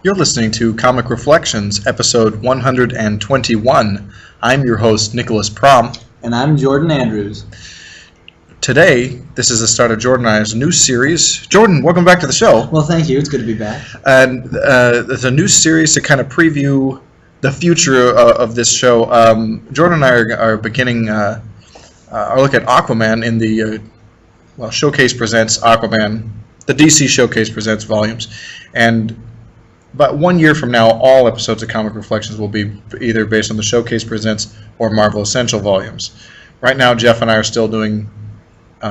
You're listening to Comic Reflections, episode 121. I'm your host, Nicholas Prom. And I'm Jordan Andrews. Today, this is the start of Jordan and I's new series. Jordan, welcome back to the show. Well, thank you. It's good to be back. And it's a new series to kind of preview the future of this show. Jordan and I are beginning our look at Aquaman in the Showcase Presents Aquaman. The DC Showcase Presents volumes. And about 1 year from now, all episodes of Comic Reflections will be either based on the Showcase Presents or Marvel Essential volumes. Right now, Jeff and I are still doing,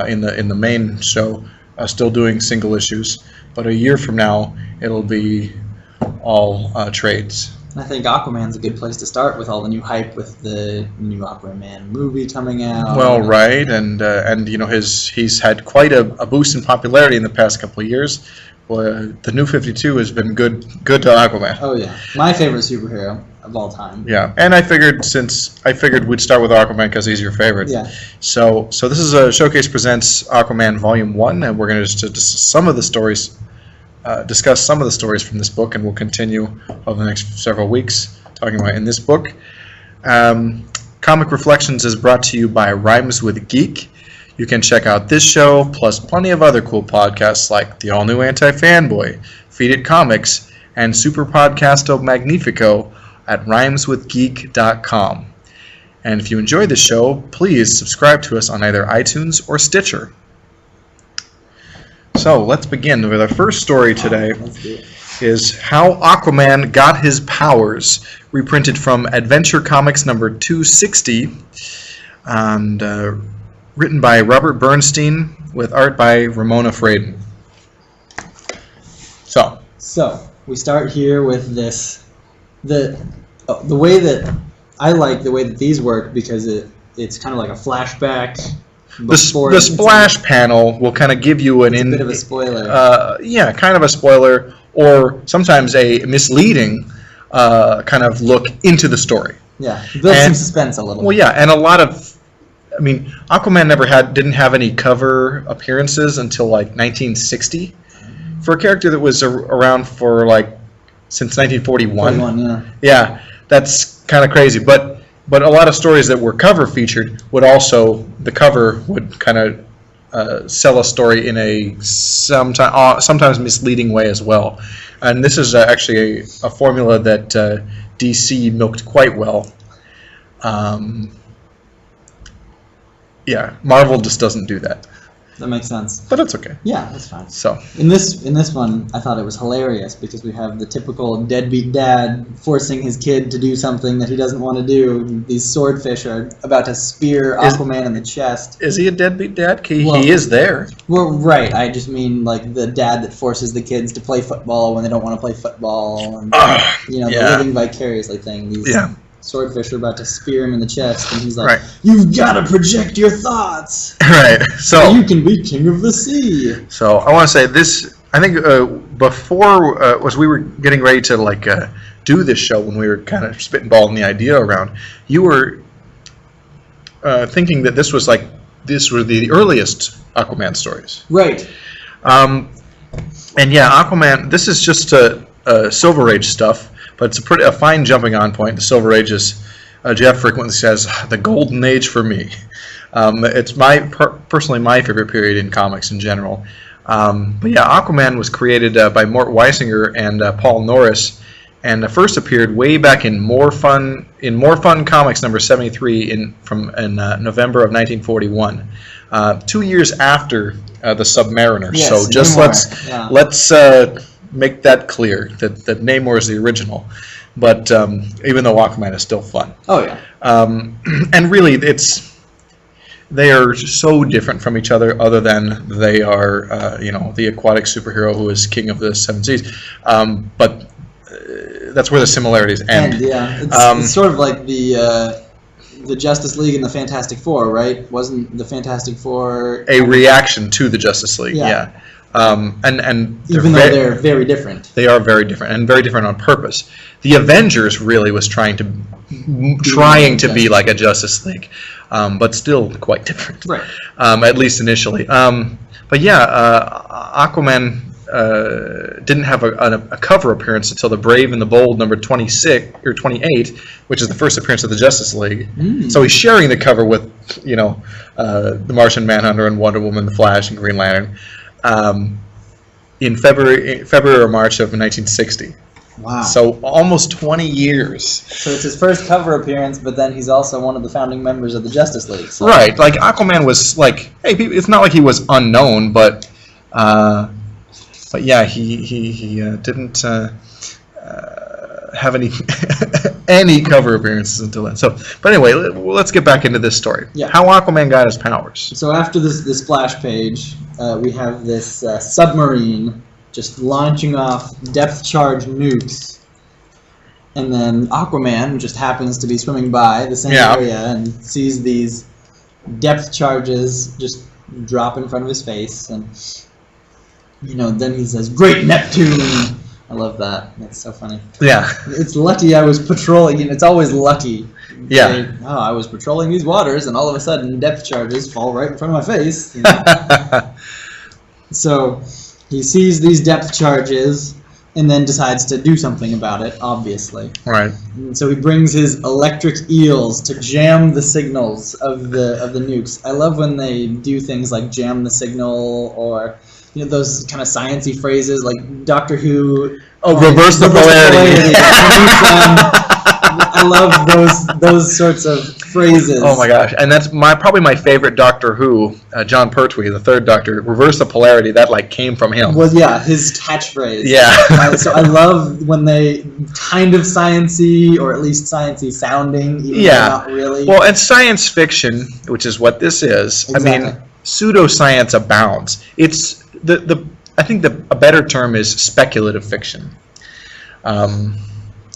in the main show, still doing single issues. But a year from now, it'll be all trades. I think Aquaman's a good place to start with all the new hype with the new Aquaman movie coming out. Well, right, and you know he's had quite a boost in popularity in the past couple of years. The New 52 has been good to Aquaman. Oh yeah, my favorite superhero of all time. Yeah, and I figured we'd start with Aquaman because he's your favorite. Yeah. So this is a Showcase Presents Aquaman Volume 1, and we're going to discuss some of the stories from this book, and we'll continue over the next several weeks talking about in this book. Comic Reflections is brought to you by Rhymes with Geek. You can check out this show, plus plenty of other cool podcasts like The All-New Anti-Fanboy, Feed It Comics, and Super Podcasto Magnifico at rhymeswithgeek.com. And if you enjoy the show, please subscribe to us on either iTunes or Stitcher. So let's begin with our first story today. Is How Aquaman Got His Powers, reprinted from Adventure Comics number 260, and written by Robert Bernstein with art by Ramona Fraden. So we start here with this. The way that I like the way that these work because it's kind of like a flashback. The splash panel will kind of give you a bit of a spoiler. Kind of a spoiler, or sometimes a misleading kind of look into the story. Yeah, build some suspense a little. Well, yeah, and a lot of, Aquaman didn't have any cover appearances until like 1960, for a character that was around for since 1941. Yeah, that's kind of crazy, But a lot of stories that were cover featured the cover would kind of sell a story in a sometimes misleading way as well. And this is actually a formula that DC milked quite well. Marvel just doesn't do that. That makes sense. But it's okay. Yeah, that's fine. So in this one, I thought it was hilarious because we have the typical deadbeat dad forcing his kid to do something that he doesn't want to do. These swordfish are about to spear Aquaman in the chest. Is he a deadbeat dad? He is there. Well, right. I just mean like the dad that forces the kids to play football when they don't want to play football, and the living vicariously thing. These swordfish are about to spear him in the chest, and he's like, "You've got to project your thoughts, right? So you can be king of the sea." So I want to say this. I think before as we were getting ready to do this show, when we were kind of spitballing the idea around, you were thinking that this was the earliest Aquaman stories, right? And Aquaman. This is just Silver Age stuff. But it's a fine jumping on point. The Silver Age is, Jeff frequently says, the golden age for me. It's personally my favorite period in comics in general. Aquaman was created by Mort Weisinger and Paul Norris, and first appeared way back in More Fun Comics number 73 in November of 1941, 2 years after the Submariner. Yes, so just let's make that clear that Namor is the original, but even though Aquaman is still fun. Oh yeah. And really, they are so different from each other. Other than they are, the aquatic superhero who is king of the seven seas. But that's where the similarities end. It's sort of like the Justice League and the Fantastic Four, right? Wasn't the Fantastic Four a reaction to the Justice League? Yeah. And even though they're very different, they are very different and very different on purpose. The Avengers really was trying to be like a Justice League, but still quite different, right? At least initially. Aquaman didn't have a cover appearance until The Brave and the Bold number 26 or 28, which is the first appearance of the Justice League. So he's sharing the cover with the Martian Manhunter and Wonder Woman, the Flash, and Green Lantern in February or March of 1960. Wow. So almost 20 years. So it's his first cover appearance, but then he's also one of the founding members of the Justice League. So. Right. Like Aquaman was like, hey, it's not like he was unknown, but yeah, he didn't have any any cover appearances until then. So, but anyway, let's get back into this story. Yeah. How Aquaman got his powers. So after this splash page, we have this submarine just launching off depth charge nukes, and then Aquaman just happens to be swimming by the same area and sees these depth charges just drop in front of his face, and then he says, "Great Neptune!" I love that. That's so funny. Yeah. It's lucky I was patrolling, and it's always lucky. Yeah. I was patrolling these waters, and all of a sudden depth charges fall right in front of my face. So he sees these depth charges and then decides to do something about it, obviously. Right. And so he brings his electric eels to jam the signals of the nukes. I love when they do things like jam the signal, or those kind of sciencey phrases like Doctor Who. Oh, reverse the polarity. I love those sorts of phrases. Oh my gosh, and that's probably my favorite Doctor Who, John Pertwee, the third Doctor. Reverse the polarity, that came from him. Well, yeah, his catchphrase. Yeah. So I love when they kind of sciencey, or at least sciencey sounding, even though not really. Well, and science fiction, which is what this is. Exactly. I mean, pseudoscience abounds. It's I think a better term is speculative fiction.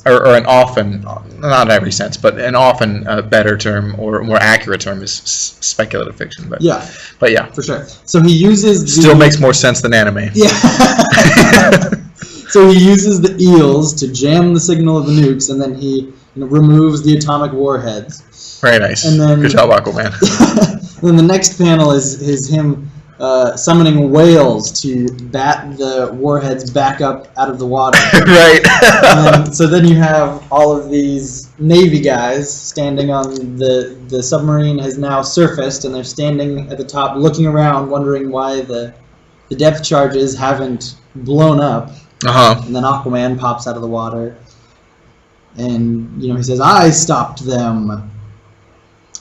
Or an often, not in every sense, but an often better term or more accurate term is speculative fiction. But yeah, for sure. So he uses still makes more sense than anime. Yeah. So he uses the eels to jam the signal of the nukes, and then he removes the atomic warheads. Very nice. And then, good job, Aquaman. And then the next panel is him summoning whales to bat the warheads back up out of the water. Right. So then you have all of these Navy guys standing on the submarine has now surfaced, and they're standing at the top looking around wondering why the depth charges haven't blown up. And then Aquaman pops out of the water, and he says, "I stopped them."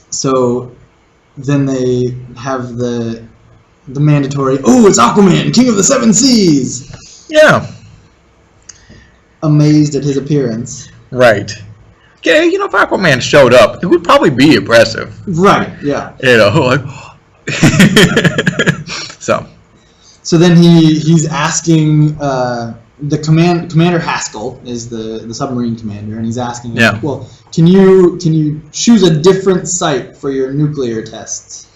So then they have the mandatory, "Oh, it's Aquaman, King of the Seven Seas!" Yeah. Amazed at his appearance. Right. Yeah, if Aquaman showed up, it would probably be impressive. Right, yeah. So then he's asking, the Commander Haskell is the submarine commander, and he's asking him, well, can you choose a different site for your nuclear tests?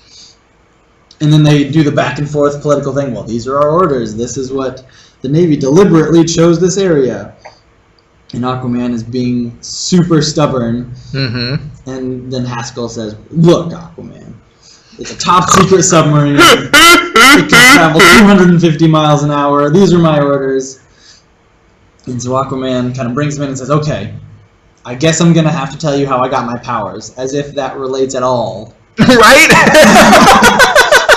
And then they do the back and forth political thing. Well, these are our orders. This is what the Navy deliberately chose this area. And Aquaman is being super stubborn. Mm-hmm. And then Haskell says, "Look, Aquaman, it's a top secret submarine. It can travel 250 miles an hour. These are my orders." And so Aquaman kind of brings him in and says, "Okay, I guess I'm going to have to tell you how I got my powers," as if that relates at all. Right?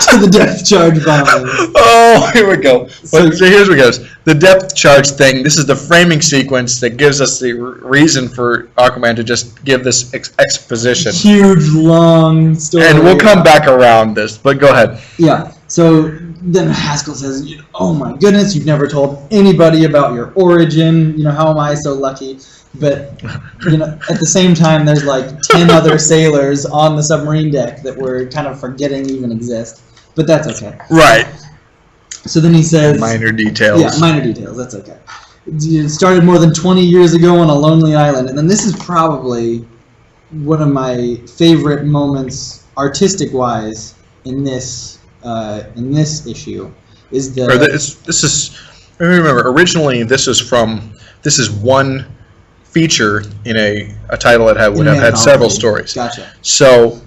To the depth charge bombing. Oh, here we go. So here's what goes. The depth charge thing, this is the framing sequence that gives us the reason for Aquaman to just give this exposition. Huge, long story. And we'll come back around this, but go ahead. Yeah, so then Haskell says, "Oh my goodness, you've never told anybody about your origin. How am I so lucky?" But, at the same time, there's like 10 other sailors on the submarine deck that we're kind of forgetting even exist. But that's okay. Right. So then he says... Minor details. Yeah, minor details. That's okay. It started more than 20 years ago on a lonely island. And then this is probably one of my favorite moments, artistic-wise, in this issue. Is the... This is... Remember, originally this is one feature in a title that would have had several stories. Gotcha. So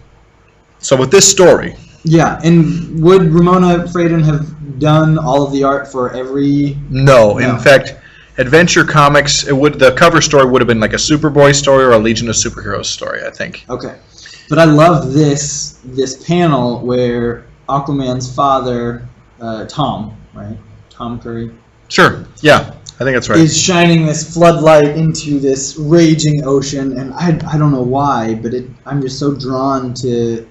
with this story... Yeah, and would Ramona Fradon have done all of the art for every... No. In fact, Adventure Comics, the cover story would have been like a Superboy story or a Legion of Superheroes story, I think. Okay. But I love this panel where Aquaman's father, Tom, right? Tom Curry? Sure, yeah. I think that's right. Is shining this floodlight into this raging ocean, and I don't know why, but I'm just so drawn to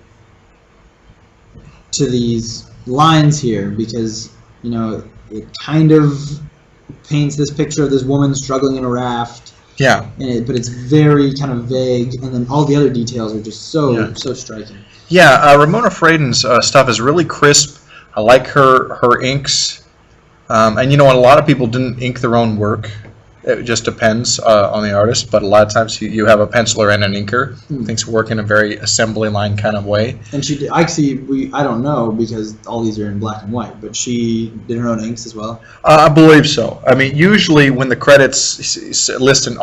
these lines here because, you know, it kind of paints this picture of this woman struggling in a raft. Yeah. But it's very kind of vague, and then all the other details are just so striking. Yeah, Ramona Fradon's stuff is really crisp. I like her inks. And you know, a lot of people didn't ink their own work. It just depends on the artist, but a lot of times you have a penciler and an inker. Things work in a very assembly line kind of way. And I don't know because all these are in black and white, but she did her own inks as well. I believe so. I mean, usually when the credits list an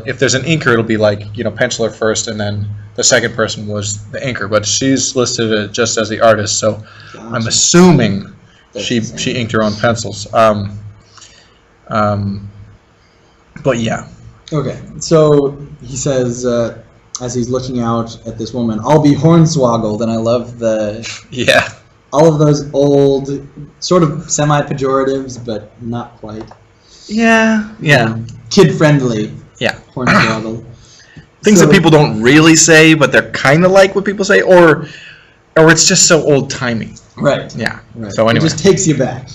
if there's an inker, it'll be like, you know, penciler first, and then the second person was the inker. But she's listed just as the artist, so gotcha. I'm assuming she inked her own pencils. But yeah. Okay, so he says, as he's looking out at this woman, "I'll be hornswoggled," and I love all of those old sort of semi-pejoratives, but not quite. Yeah. Kid-friendly. Yeah. Hornswoggled. Things that people don't really say, but they're kind of like what people say, or it's just so old-timey. Right. Yeah. Right. So anyway, it just takes you back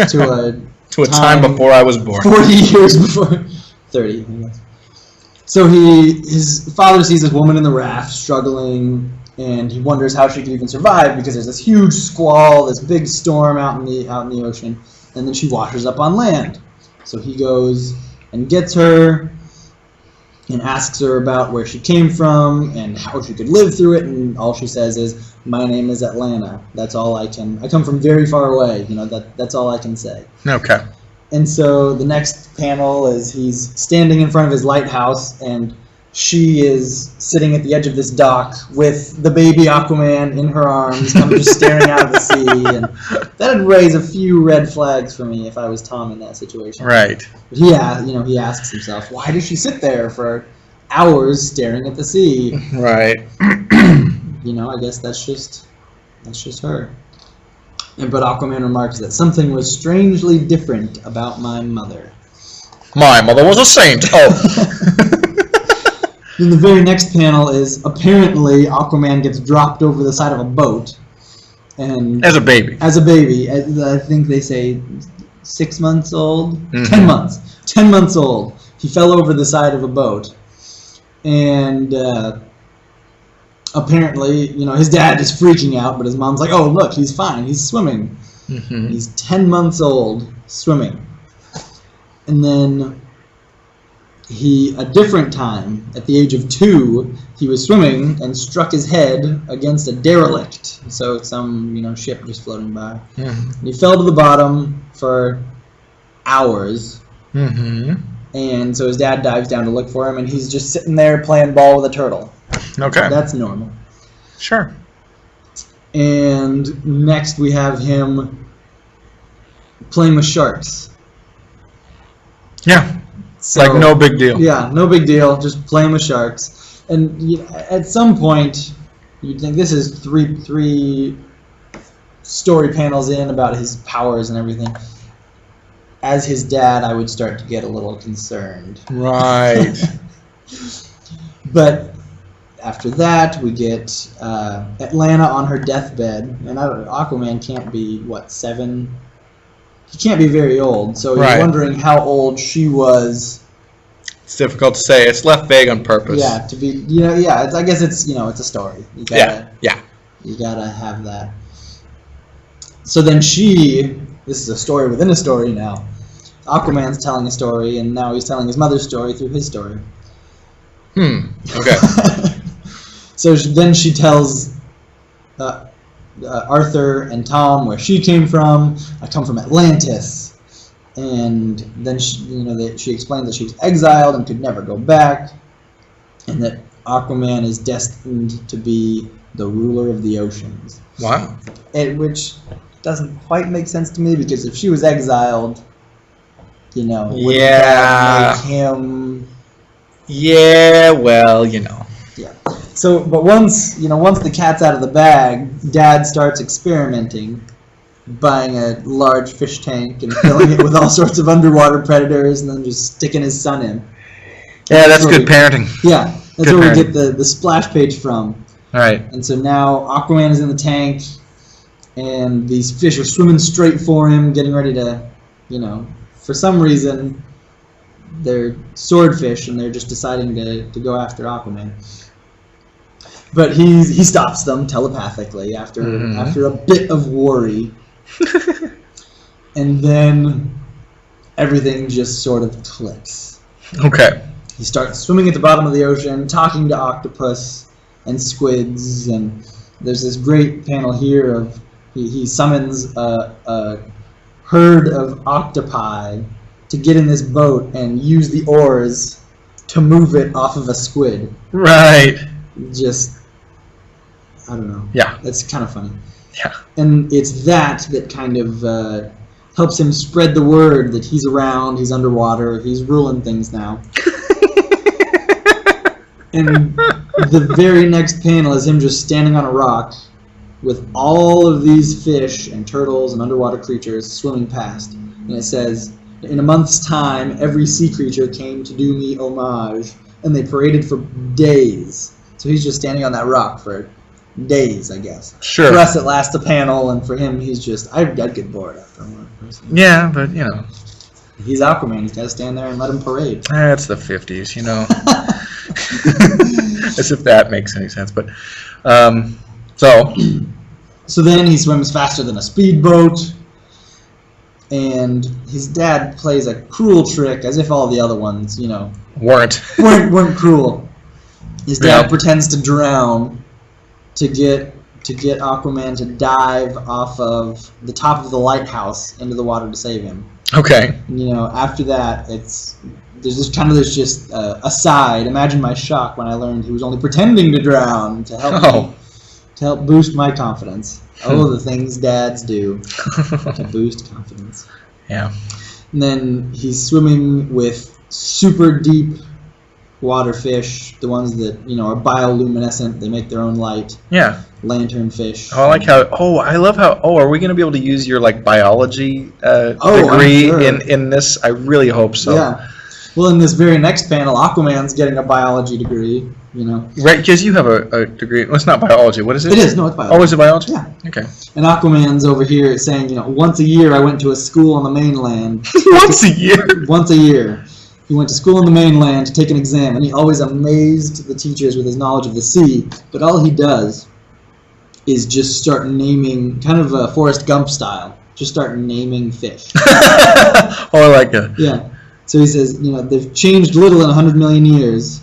to a time before I was born. 40 years before. 30, I guess. So his father sees this woman in the raft struggling, and he wonders how she could even survive because there's this huge squall, this big storm out in the ocean, and then she washes up on land. So he goes and gets her and asks her about where she came from and how she could live through it, and all she says is, "My name is Atlanta. That's all I come from very far away. You know, that's all I can say." Okay. And so the next panel is he's standing in front of his lighthouse, and she is sitting at the edge of this dock with the baby Aquaman in her arms, kind of just staring out of the sea. And that would raise a few red flags for me if I was Tom in that situation. Right. But he asks himself, why does she sit there for hours staring at the sea? Right. You know, I guess that's just her. But Aquaman remarks that something was strangely different about my mother. My mother was a saint. Oh. Then the very next panel is apparently Aquaman gets dropped over the side of a boat, and as a baby, I think they say 6 months old, 10 months old. He fell over the side of a boat, and apparently, you know, his dad is freaking out, but his mom's like, "Oh, look, he's fine. He's swimming." Mm-hmm. He's 10 months old, swimming. And then a different time, at the age of 2, he was swimming and struck his head against a derelict. So some, you know, ship just floating by. Mm-hmm. And he fell to the bottom for hours. Mm-hmm. And so his dad dives down to look for him, and he's just sitting there playing ball with a turtle. Okay. That's normal. Sure. And next we have him playing with sharks. Yeah. So, like no big deal. Yeah, no big deal. Just playing with sharks. And at some point, you'd think this is three story panels in about his powers and everything. As his dad, I would start to get a little concerned. Right. But after that, we get Atlanta on her deathbed, and Aquaman can't be 7? He can't be very old, so you're wondering how old she was. It's difficult to say. It's left vague on purpose. Yeah, to be, I guess it's, it's a story. You gotta have that. So then this is a story within a story now. Aquaman's telling a story, and now he's telling his mother's story through his story. Okay. So then she tells Arthur and Tom where she came from. I come from Atlantis. And then she explains that she was exiled and could never go back, and that Aquaman is destined to be the ruler of the oceans. Wow. Which doesn't quite make sense to me, because if she was exiled, wouldn't that make him... Yeah, well, Yeah. So, but once the cat's out of the bag, Dad starts experimenting, buying a large fish tank and filling it with all sorts of underwater predators, and then just sticking his son in. Yeah, that's good parenting. Yeah, that's where we get the splash page from. All right. And so now Aquaman is in the tank, and these fish are swimming straight for him, getting ready to, for some reason, they're swordfish, and they're just deciding to go after Aquaman. But he stops them telepathically after a bit of worry. And then everything just sort of clicks. Okay. He starts swimming at the bottom of the ocean, talking to octopus and squids, and there's this great panel here of he summons a herd of octopi to get in this boat and use the oars to move it off of a squid. Right. Just, I don't know. Yeah. That's kind of funny. Yeah. And it's that kind of helps him spread the word that he's around, he's underwater, he's ruling things now. And the very next panel is him just standing on a rock with all of these fish and turtles and underwater creatures swimming past. And it says, in a month's time, every sea creature came to do me homage, and they paraded for days. So he's just standing on that rock for days, I guess. Sure. For us, it lasts a panel, and for him, he's just... I'd get bored after one person. Yeah, but, He's Aquaman. He's got to stand there and let him parade. That's the 50s, As if that makes any sense. But, So then he swims faster than a speedboat, and his dad plays a cruel trick, as if all the other ones, weren't cruel. His dad pretends to drown to get Aquaman to dive off of the top of the lighthouse into the water to save him. Okay. And, after that, there's just aside. Imagine my shock when I learned he was only pretending to drown to help boost my confidence. Oh, the things dads do to boost confidence. Yeah. And then he's swimming with super deep water fish, the ones that are bioluminescent. They make their own light. Yeah. Lanternfish. Oh, I like how. Oh, I love how. Oh, are we going to be able to use your biology degree sure. in this? I really hope so. Yeah. Well, in this very next panel, Aquaman's getting a biology degree. Right, because you have a degree. Well, it's not biology. What is it? It is. No, it's biology. Oh, is it biology? Yeah. Okay. And Aquaman's over here saying, once a year I went to a school on the mainland. Once a year? Once a year. He went to school on the mainland to take an exam, and he always amazed the teachers with his knowledge of the sea. But all he does is just start naming, kind of Forrest Gump style, just start naming fish. Oh, I like that. Yeah. So he says, they've changed little in 100 million years.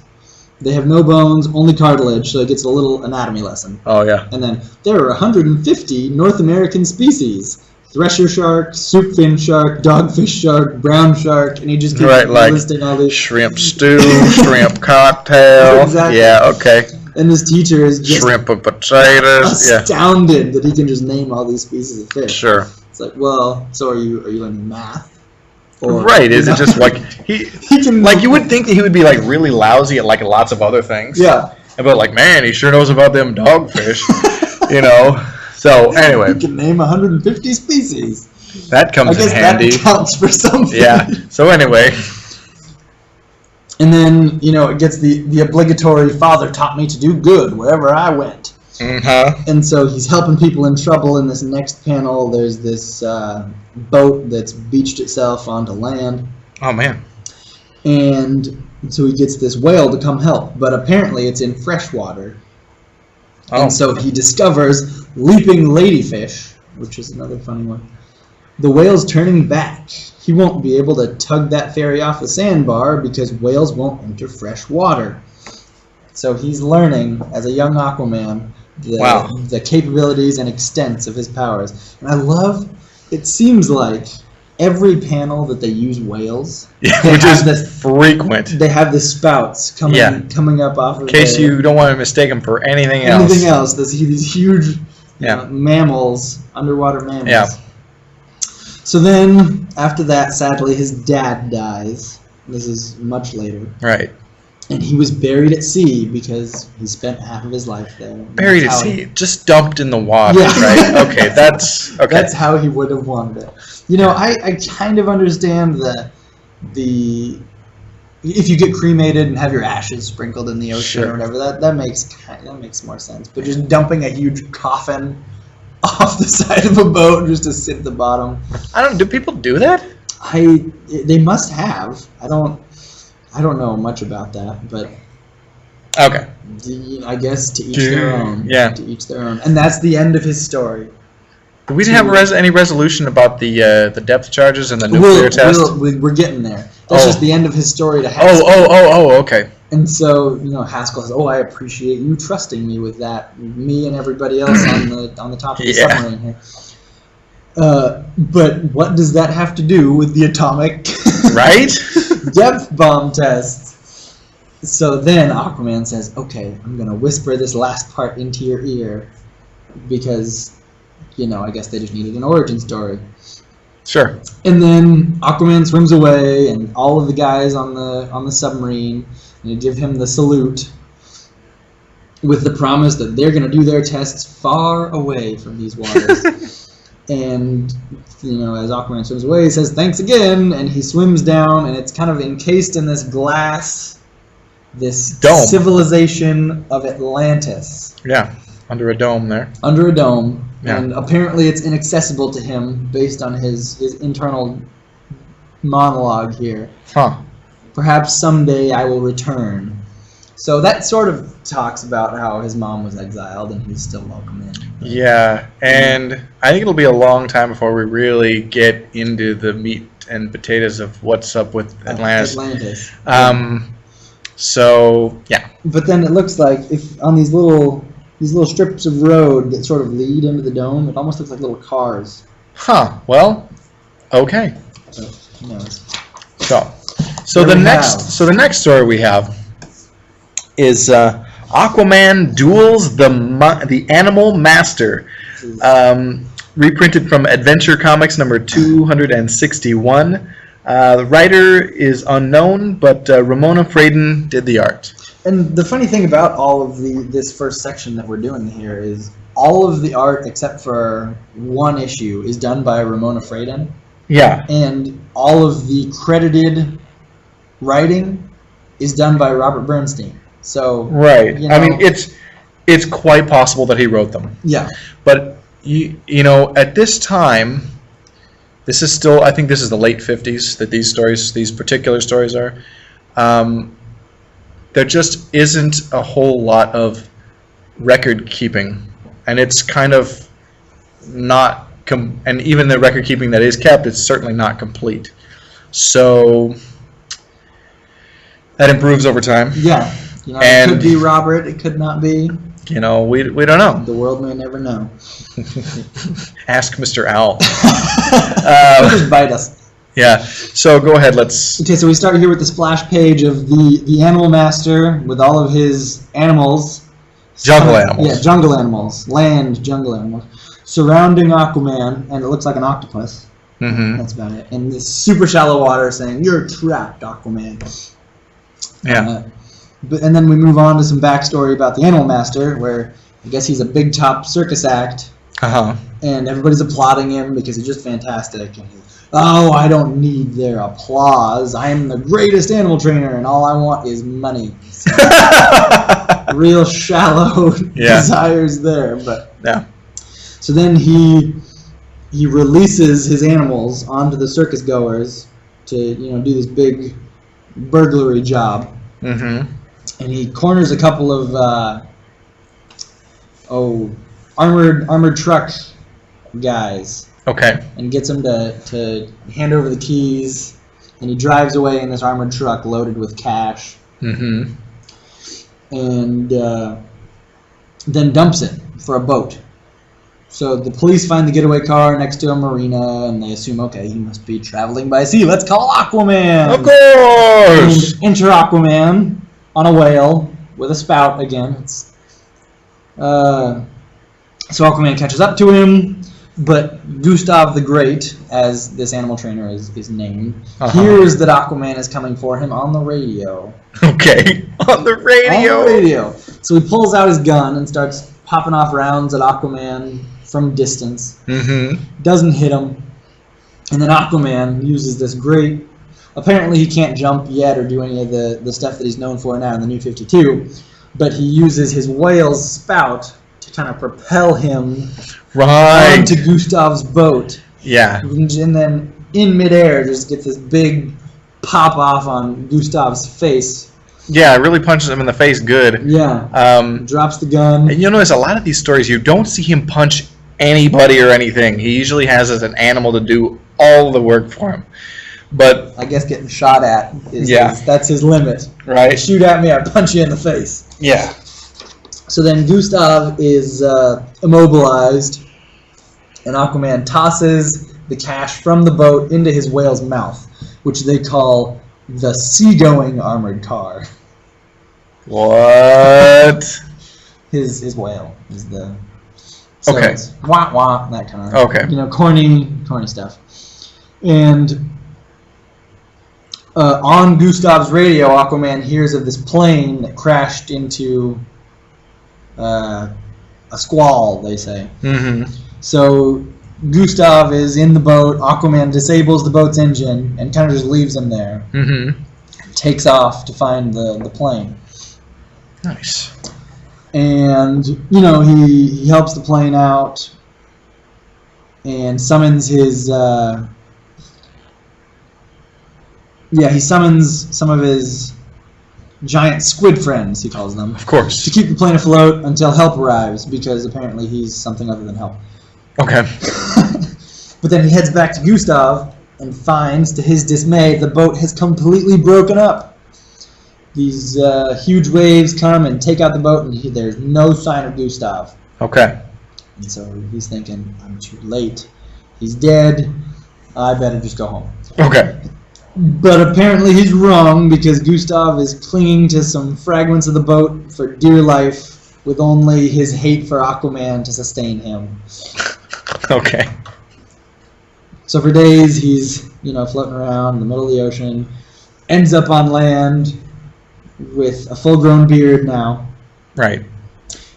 They have no bones, only cartilage, so it gets a little anatomy lesson. Oh, yeah. And then, there are 150 North American species. Thresher shark, soupfin shark, dogfish shark, brown shark, and he just keeps listing all these. Shrimp stew, shrimp cocktail. Exactly. Yeah, okay. And his teacher is just shrimp and potatoes. astounded that he can just name all these species of fish. Sure. It's like, well, so are you learning math? Or, right? Is it just like he can like you would think that he would be like really lousy at like lots of other things? Yeah. But like, man, he sure knows about them dogfish. So anyway, he can name 150 species. That comes in handy. That counts for something. Yeah. So anyway. And then, it gets the obligatory father taught me to do good wherever I went. Mm-hmm. And so he's helping people in trouble. In this next panel, there's this boat that's beached itself onto land. Oh, man. And so he gets this whale to come help. But apparently it's in fresh water. Oh. And so he discovers leaping ladyfish, which is another funny one. The whale's turning back. He won't be able to tug that ferry off the sandbar because whales won't enter fresh water. So he's learning, as a young Aquaman, the capabilities and extents of his powers. And I love, it seems like every panel that they use whales, which is frequent. They have the spouts coming up off of. In case you don't want to mistake them for anything else. Anything else? These huge mammals, underwater mammals. Yeah. So then, after that, sadly, his dad dies. This is much later. Right. And he was buried at sea because he spent half of his life there. Buried at sea? Just dumped in the water, right? Okay, that's... Okay. That's how he would have wanted it. You know, I kind of understand the... If you get cremated and have your ashes sprinkled in the ocean or whatever, that makes more sense. But just dumping a huge coffin off the side of a boat just to sit at the bottom. Do people do that? They must have. I don't know much about that, but okay. I guess to each their own. Yeah. To each their own, and that's the end of his story. Do we have any resolution about the depth charges and the nuclear test? We're getting there. That's just the end of his story to Haskell. Okay. And so Haskell says, "I appreciate you trusting me with that. Me and everybody else on the top of the submarine here." But what does that have to do with the atomic depth bomb tests? So then Aquaman says, "Okay, I'm going to whisper this last part into your ear because, I guess they just needed an origin story." Sure. And then Aquaman swims away, and all of the guys on the submarine, and they give him the salute with the promise that they're going to do their tests far away from these waters. And, as Aquaman swims away, he says, "Thanks again," and he swims down, and it's kind of encased in this glass, this dome. Civilization of Atlantis. Yeah, under a dome there. Under a dome, yeah. And apparently it's inaccessible to him based on his internal monologue here. Huh. Perhaps someday I will return. So that sort of talks about how his mom was exiled and he's still welcome in. Yeah, and I think it'll be a long time before we really get into the meat and potatoes of what's up with Atlantis. So, yeah. But then it looks like if on these little strips of road that sort of lead into the dome, it almost looks like little cars. Huh. Well, okay. So, who knows? So the next story we have is Aquaman Duels the Animal Master, reprinted from Adventure Comics number 261. The writer is unknown, but Ramona Fraden did the art. And the funny thing about all of this first section that we're doing here is all of the art except for one issue is done by Ramona Fraden. Yeah. And all of the credited writing is done by Robert Bernstein. So right. I mean, it's quite possible that he wrote them. Yeah. But at this time, this is still, I think this is the late 50s that these particular stories are. There just isn't a whole lot of record keeping, and it's kind of not. And even the record keeping that is kept, it's certainly not complete. So that improves over time. Yeah. It could be Robert, it could not be. We don't know. The world may never know. Ask Mr. Owl. Just bite us. Yeah. So go ahead. Let's. Okay. So we start here with the splash page of the Animal Master with all of his animals. Jungle animals. Yeah, jungle animals, land jungle animals, surrounding Aquaman, and it looks like an octopus. Mm-hmm. That's about it. And this super shallow water saying, "You're trapped, Aquaman." Yeah. And then we move on to some backstory about the Animal Master, where I guess he's a big top circus act. Uh-huh. And everybody's applauding him because he's just fantastic. And I don't need their applause. I am the greatest animal trainer, and all I want is money. So, real shallow desires there, but yeah. So then he releases his animals onto the circus goers to do this big burglary job. Mm-hmm. And he corners a couple of armored truck guys. Okay. And gets them to hand over the keys, and he drives away in this armored truck loaded with cash. Mm-hmm. And then dumps it for a boat. So the police find the getaway car next to a marina, and they assume, okay, he must be traveling by sea. Let's call Aquaman! Of course! And enter Aquaman on a whale with a spout again. So Aquaman catches up to him, but Gustav the Great, as this animal trainer is named, hears that Aquaman is coming for him on the radio. Okay, on the radio! On the radio. So he pulls out his gun and starts popping off rounds at Aquaman from distance. Mm-hmm. Doesn't hit him. And then Aquaman uses this great... Apparently he can't jump yet or do any of the stuff that he's known for now in the New 52, but he uses his whale's spout to kind of propel him onto Gustav's boat. Yeah. And then in midair just gets this big pop off on Gustav's face. Yeah, it really punches him in the face good. Yeah. Drops the gun. And you'll notice a lot of these stories, you don't see him punch anybody or anything. He usually has as an animal to do all the work for him. But I guess getting shot at that's his limit. Right. Shoot at me, I punch you in the face. Yeah. So then Gustav is immobilized, and Aquaman tosses the cash from the boat into his whale's mouth, which they call the seagoing armored car. What? His whale is the... So okay. It's wah wah, that kind of... Okay. Corny stuff. And on Gustav's radio, Aquaman hears of this plane that crashed into a squall, they say. Mm-hmm. So Gustav is in the boat. Aquaman disables the boat's engine and kind of just leaves him there. Mm-hmm. Takes off to find the plane. Nice. And, he helps the plane out and summons his... he summons some of his giant squid friends, he calls them. Of course. To keep the plane afloat until help arrives, because apparently he's something other than help. Okay. But then he heads back to Gustav and finds, to his dismay, the boat has completely broken up. These huge waves come and take out the boat, and there's no sign of Gustav. Okay. And so he's thinking, I'm too late. He's dead. I better just go home. Okay. But apparently he's wrong, because Gustav is clinging to some fragments of the boat for dear life, with only his hate for Aquaman to sustain him. Okay. So for days he's, floating around in the middle of the ocean, ends up on land with a full-grown beard now. Right.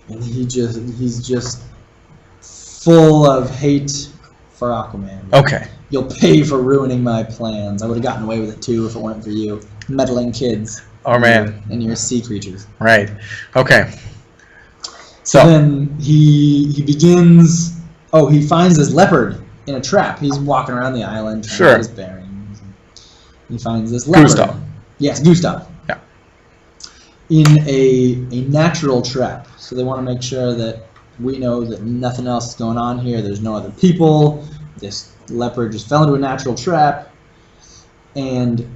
And he's just full of hate for Aquaman. Okay. You'll pay for ruining my plans. I would have gotten away with it too if it weren't for you. Meddling kids. Oh, man. And your sea creatures. Right. Okay. So then he begins... Oh, he finds this leopard in a trap. He's walking around the island trying to get his bearings. He finds this leopard. Gustav. Yes, Gustav. Yeah. In a natural trap. So they want to make sure that we know that nothing else is going on here. There's no other people. This leopard just fell into a natural trap. And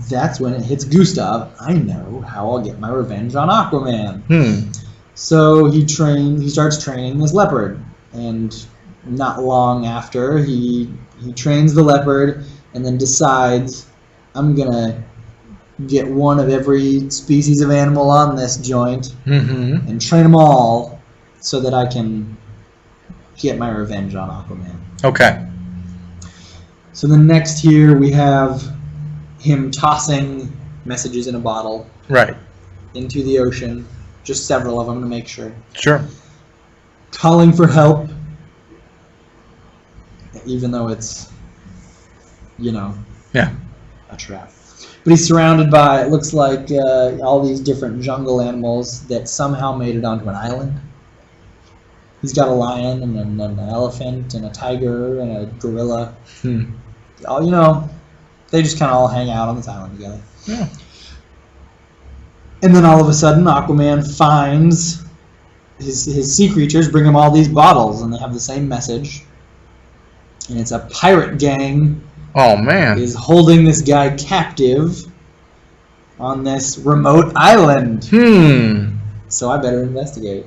that's when it hits Gustav. I know how I'll get my revenge on Aquaman. So he starts training this leopard. And not long after, he trains the leopard and then decides, I'm going to get one of every species of animal on this joint and train them all so that I can get my revenge on Aquaman. Okay. So then next here we have him tossing messages in a bottle. Right. Into the ocean. Just several of them to make sure. Sure. Calling for help. Even though it's, a trap. But he's surrounded by, it looks like, all these different jungle animals that somehow made it onto an island. He's got a lion and an elephant and a tiger and a gorilla. All, they just kind of all hang out on this island together. Yeah. And then all of a sudden, Aquaman finds his sea creatures bring him all these bottles, and they have the same message. And it's a pirate gang. Oh, man. Is holding this guy captive on this remote island. So I better investigate.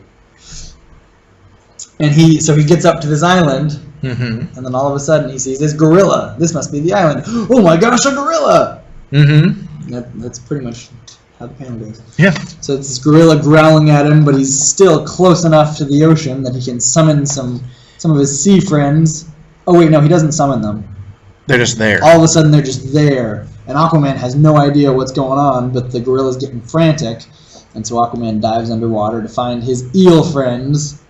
And he gets up to this island, mm-hmm. and then all of a sudden he sees this gorilla. This must be the island. Oh my gosh, a gorilla! Mm-hmm. That's pretty much how the panel goes. Yeah. So it's this gorilla growling at him, but he's still close enough to the ocean that he can summon some of his sea friends. Oh wait, no, he doesn't summon them. They're just there. All of a sudden they're just there, and Aquaman has no idea what's going on, but the gorilla's getting frantic, and so Aquaman dives underwater to find his eel friends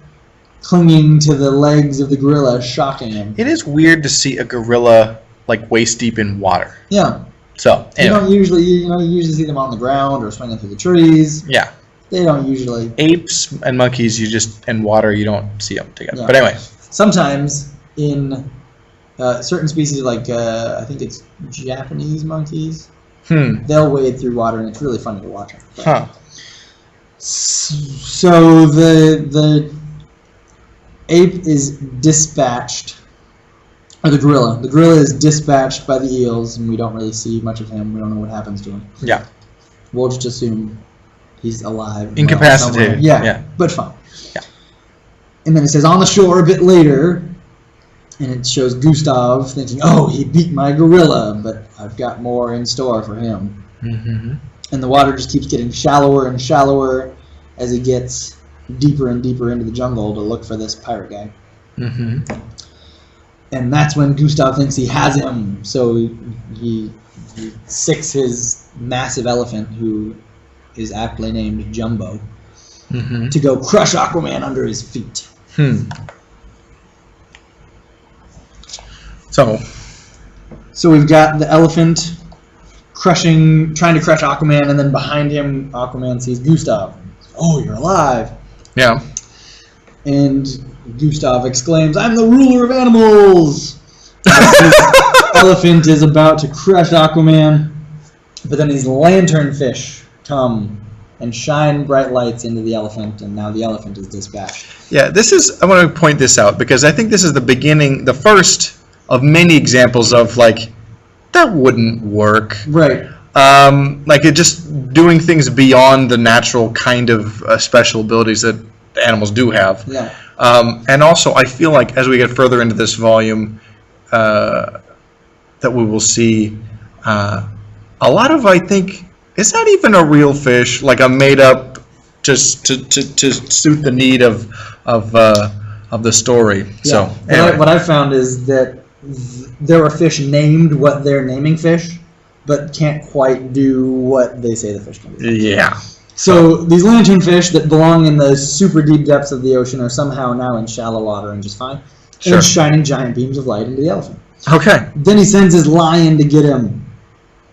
clinging to the legs of the gorilla, shocking him. It is weird to see a gorilla like waist deep in water. Yeah. So anyway. You don't usually, you usually see them on the ground or swinging through the trees. Yeah. They don't usually. Apes and monkeys, in water, you don't see them together. Yeah. But anyway. Sometimes in certain species, like I think it's Japanese monkeys, they'll wade through water, and it's really funny to watch them. Huh. So the ape is dispatched, or the gorilla. The gorilla is dispatched by the eels, and we don't really see much of him. We don't know what happens to him. Yeah. We'll just assume he's alive. Incapacitated. Yeah, but fine. Yeah. And then it says on the shore a bit later, and it shows Gustav thinking, oh, he beat my gorilla, but I've got more in store for him. Mm-hmm. And the water just keeps getting shallower and shallower as he gets deeper and deeper into the jungle to look for this pirate guy. Mm-hmm. And that's when Gustav thinks he has him. So he sicks his massive elephant, who is aptly named Jumbo, to go crush Aquaman under his feet. So we've got the elephant trying to crush Aquaman, and then behind him, Aquaman sees Gustav. Oh, you're alive. Yeah. And Gustav exclaims, I'm the ruler of animals! The elephant is about to crush Aquaman, but then these lanternfish come and shine bright lights into the elephant, and now the elephant is dispatched. Yeah, I want to point this out, because I think this is the first of many examples of, like, that wouldn't work. Right. Like, it just doing things beyond the natural kind of special abilities that animals do have. Yeah. And also, I feel like as we get further into this volume, that we will see a lot of, I think, is that even a real fish? Like a made up, just to suit the need of the story. Yeah. So anyway. What I found is that there are fish named what they're naming fish, but can't quite do what they say the fish can do. Yeah. So these lanternfish that belong in the super deep depths of the ocean are somehow now in shallow water and just fine. Sure. And shining giant beams of light into the elephant. Okay. Then he sends his lion to get him.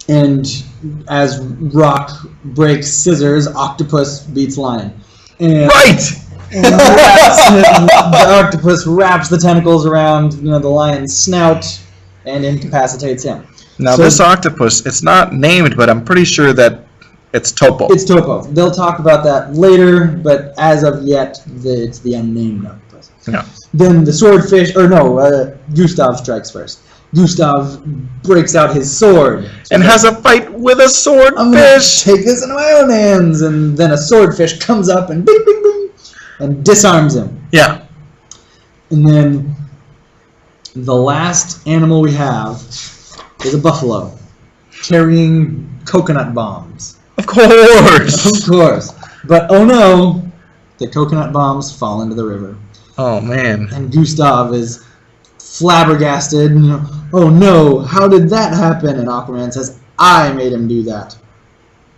And as rock breaks scissors, octopus beats lion. And right! And the octopus wraps the tentacles around the lion's snout and incapacitates him. Now this octopus, it's not named, but I'm pretty sure that it's Topo. It's Topo. They'll talk about that later, but as of yet, it's the unnamed octopus. Yeah. Then the swordfish, Gustav strikes first. Gustav breaks out his sword. And has a fight with a swordfish. I'm going to take this into my own hands. And then a swordfish comes up and bing, bing, bing, and disarms him. Yeah. And then the last animal we have is a buffalo carrying coconut bombs. Of course. Of course. But oh no, the coconut bombs fall into the river. Oh man. And Gustav is flabbergasted. Oh no, how did that happen? And Aquaman says, I made him do that.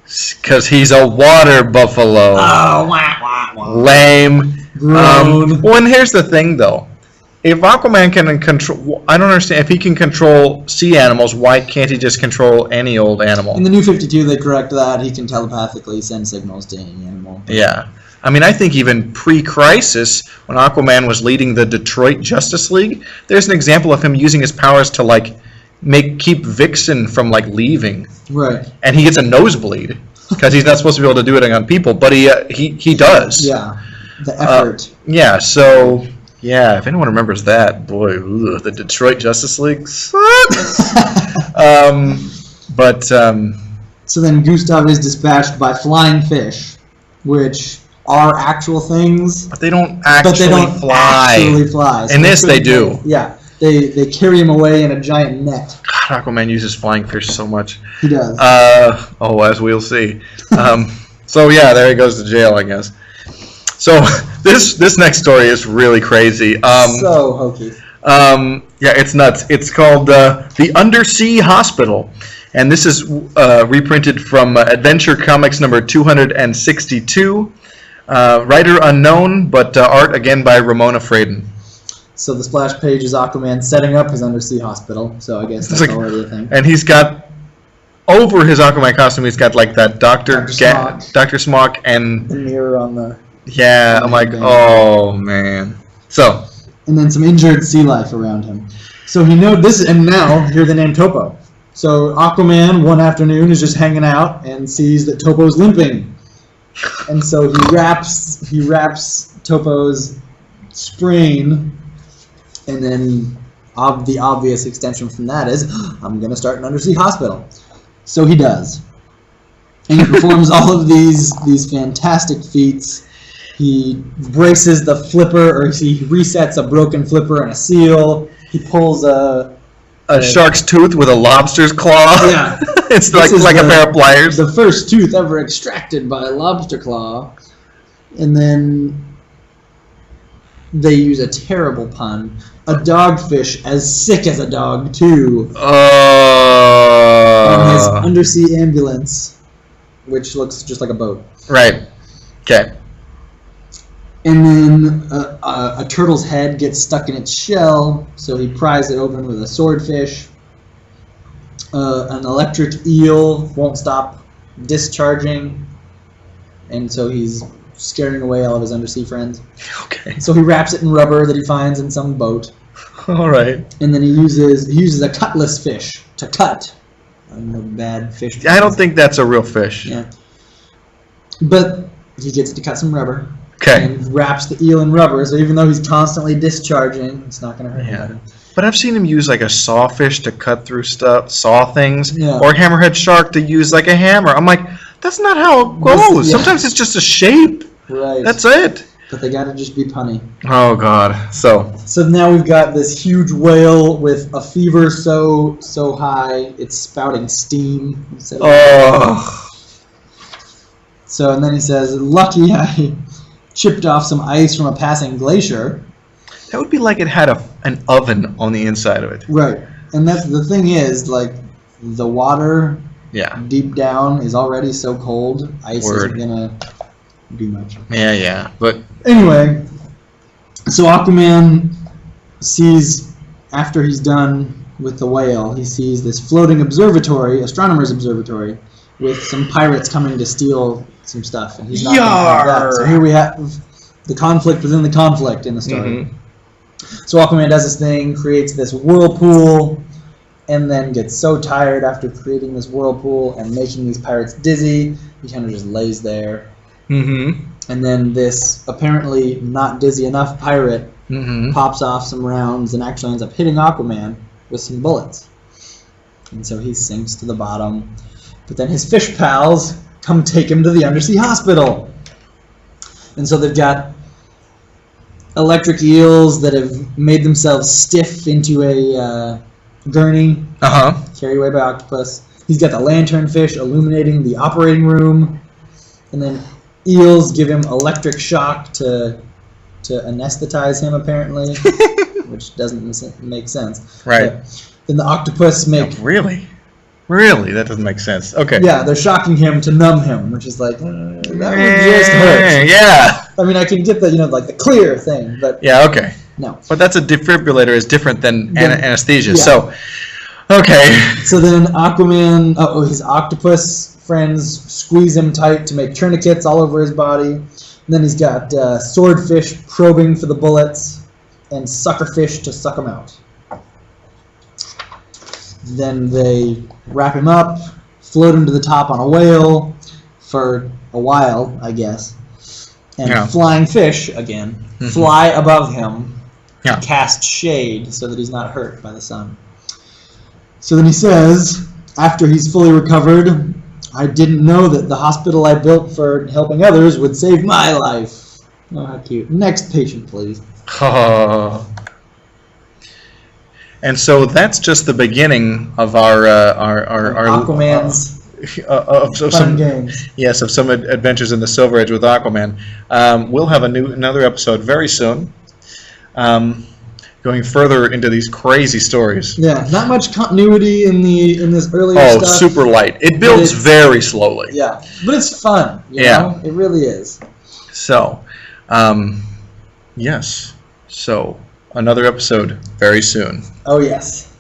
Because he's a water buffalo. Oh, wah, wah, wah. Lame. Grown. Well, and here's the thing, though. If Aquaman can control... I don't understand. If he can control sea animals, why can't he just control any old animal? In the New 52, they correct that. He can telepathically send signals to any animal. Yeah. I mean, I think even pre-Crisis, when Aquaman was leading the Detroit Justice League, there's an example of him using his powers to, like, keep Vixen from, like, leaving. Right. And he gets a nosebleed, because he's not supposed to be able to do it on people, but he does. Yeah. The effort. Yeah, so... Yeah, if anyone remembers that, boy, the Detroit Justice League sucks. So then Gustav is dispatched by flying fish, which are actual things. But they don't actually fly. Actually fly. So in this, they do. Yeah. They carry him away in a giant net. God, Aquaman uses flying fish so much. He does. As we'll see. So yeah, there he goes to jail, I guess. So this next story is really crazy. So hokey. Yeah, it's nuts. It's called The Undersea Hospital. And this is reprinted from Adventure Comics number 262. Writer unknown, but art again by Ramona Fraden. So the splash page is Aquaman setting up his undersea hospital. So I guess that's already a thing. And he's got, over his Aquaman costume, he's got like that Dr. Smock and the mirror on the... Yeah, I'm like, oh man. So... And then some injured sea life around him. So he knows this, and now hear the name Topo. So Aquaman one afternoon is just hanging out and sees that Topo's limping, and so he wraps Topo's sprain, and then the obvious extension from that is I'm gonna start an undersea hospital. So he does, and he performs all of these fantastic feats. He braces the flipper, or he resets a broken flipper and a seal. He pulls a shark's tooth with a lobster's claw. Yeah. It's like a pair of pliers. The first tooth ever extracted by a lobster claw. And then they use a terrible pun. A dogfish as sick as a dog, too. On his undersea ambulance, which looks just like a boat. Right. Okay. And then a turtle's head gets stuck in its shell, so he pries it open with a swordfish. An electric eel won't stop discharging, and so he's scaring away all of his undersea friends. Okay. So he wraps it in rubber that he finds in some boat. All right. And then he uses a cutlass fish to cut. I don't know, bad fish. I don't think that's a real fish. Yeah. But he gets to cut some rubber. Okay. And wraps the eel in rubber, so even though he's constantly discharging, it's not going to hurt anybody. But I've seen him use like a sawfish to cut through stuff, saw things, yeah. Or a hammerhead shark to use like a hammer. I'm like, that's not how it goes. Yeah. Sometimes it's just a shape. Right. That's it. But they got to just be punny. Oh God. So now we've got this huge whale with a fever so high it's spouting steam. So and then he says, "Lucky I chipped off some ice from a passing glacier." That would be like it had an oven on the inside of it. Right. And that's the thing is, like, the water deep down is already so cold, ice isn't going to do much. Yeah. But anyway, so Aquaman sees, after he's done with the whale, he sees this floating observatory, astronomer's observatory, with some pirates coming to steal some stuff, and he's not going to have that. So here we have the conflict within the conflict in the story. Mm-hmm. So Aquaman does this thing, creates this whirlpool, and then gets so tired after creating this whirlpool and making these pirates dizzy, he kind of just lays there. Mm-hmm. And then this apparently not dizzy enough pirate pops off some rounds and actually ends up hitting Aquaman with some bullets. And so he sinks to the bottom. But then his fish pals come take him to the Undersea Hospital. And so they've got electric eels that have made themselves stiff into a gurney, carried away by octopus. He's got the lanternfish illuminating the operating room. And then eels give him electric shock to anesthetize him, apparently, which doesn't make sense. Right. But then the octopus make... Really? Really? That doesn't make sense. Okay. Yeah, they're shocking him to numb him, which is like, that would just hurt. Yeah. I mean, I can get the, like the clear thing, but... Yeah, okay. No. But that's a defibrillator is different than anesthesia, yeah. So... Okay. So then Aquaman, his octopus friends squeeze him tight to make tourniquets all over his body. And then he's got swordfish probing for the bullets and suckerfish to suck them out. Then they wrap him up, float him to the top on a whale for a while, I guess. And flying fish, again, fly above him to cast shade so that he's not hurt by the sun. So then he says, after he's fully recovered, I didn't know that the hospital I built for helping others would save my life. Oh, how cute. Next patient, please. And so that's just the beginning of our Aquaman's of fun some games. Yes, of some adventures in the Silver Age with Aquaman. We'll have another episode very soon, going further into these crazy stories. Yeah, not much continuity in this earlier Oh, stuff. super light. It builds very slowly. Yeah, but it's fun. You know? It really is. So, yes. So, another episode very soon. Oh, yes.